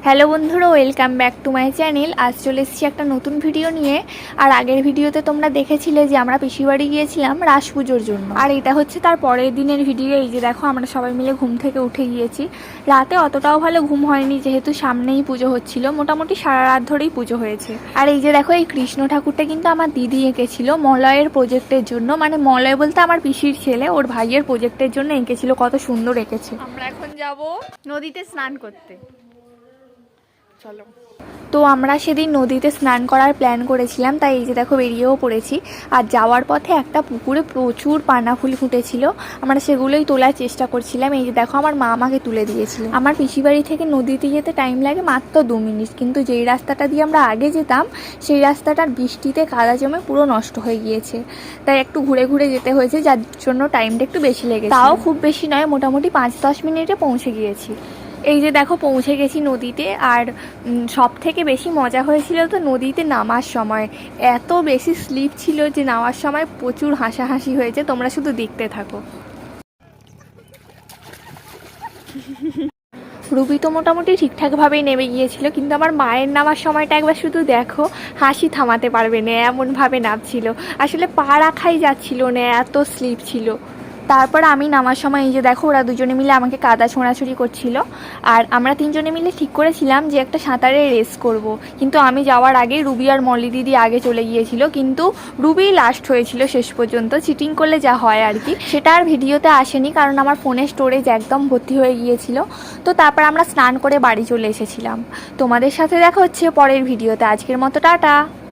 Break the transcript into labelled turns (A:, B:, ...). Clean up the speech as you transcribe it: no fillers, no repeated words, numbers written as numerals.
A: Hello বন্ধুরা, welcome back to my channel. আজ চলে এসেছি একটা নতুন ভিডিও নিয়ে। আর আগের ভিডিওতে তোমরা দেখেছিলে যে আমরা পিসিবাড়ি গিয়েছিলাম রাস পুজোর জন্য, আর এটা হচ্ছে তার পরের দিনের ভিডিও। এই যে দেখো, আমরা সবাই মিলে ঘুম থেকে উঠে গিয়েছি। রাতে অতটাও ভালো ঘুম হয়নি, যেহেতু সামনেই পুজো হচ্ছিল। মোটামুটি সারা রাত ধরেই পুজো হয়েছে। আর এই যে দেখো, এই কৃষ্ণ ঠাকুরটা কিন্তু আমার দিদি এঁকেছিল মলয়ের প্রজেক্টের জন্য। মানে মলয় বলতে আমার পিসির ছেলে, ওর ভাইয়ের প্রজেক্টের জন্য এঁকেছিল। কত সুন্দর এঁকেছে। আমরা এখন যাব নদীতে স্নান করতে। চলো। তো আমরা সেদিন নদীতে স্নান করার প্ল্যান করেছিলাম, তাই এই যে দেখো বেরিয়েও পড়েছি। আর যাওয়ার পথে একটা পুকুরে প্রচুর পানা ফুল ফুটেছিল, আমরা সেগুলোই তোলার চেষ্টা করছিলাম। এই যে দেখো, আমার মা আমাকে তুলে দিয়েছিল। আমার পিসিবাড়ি থেকে নদীতে যেতে টাইম লাগে মাত্র 2 মিনিট, কিন্তু যেই রাস্তাটা দিয়ে আমরা আগে যেতাম সেই রাস্তাটার বৃষ্টিতে কাদা জমে পুরো নষ্ট হয়ে গিয়েছে, তাই একটু ঘুরে ঘুরে যেতে হয়েছে, যার জন্য টাইমটা একটু বেশি লেগেছে। তাও খুব বেশি নয়, মোটামুটি 5-10 মিনিটে পৌঁছে গিয়েছি। এই যে দেখো, পৌঁছে গেছি নদীতে। আর সব থেকে বেশি মজা হয়েছিল তো নদীতে নামার সময়। এত বেশি স্লিপ ছিল যে নামার সময় প্রচুর হাসাহাসি হয়েছে, তোমরা শুধু দেখতে থাকো। রুবি তো মোটামুটি ঠিকঠাকভাবেই নেমে গিয়েছিল, কিন্তু আমার মায়ের নামার সময়টা একবার শুধু দেখো, হাসি থামাতে পারবে না এমনভাবে নামছিল। আসলে পা রাখাই যাচ্ছিল না, এত স্লিপ ছিল। তারপর আমি নামার সময় এই যে দেখো, ওরা দুজনে মিলে আমাকে কাদা ছোঁড়াছুড়ি করছিল। আর আমরা 3জনে মিলে ঠিক করেছিলাম যে একটা সাঁতারের রেস করব, কিন্তু আমি যাওয়ার আগে রুবি আর মলি দিদি আগে চলে গিয়েছিল, কিন্তু রুবি লাস্ট হয়েছিল শেষ পর্যন্ত। চিটিং করলে যা হয় আর কি, সেটা আর ভিডিওতে আসেনি, কারণ আমার ফোনের স্টোরেজ একদম ভর্তি হয়ে গিয়েছিল। তো তারপর আমরা স্নান করে বাড়ি চলে এসেছিলাম। তোমাদের সাথে দেখা হচ্ছে পরের ভিডিওতে। আজকের মতো টাটা।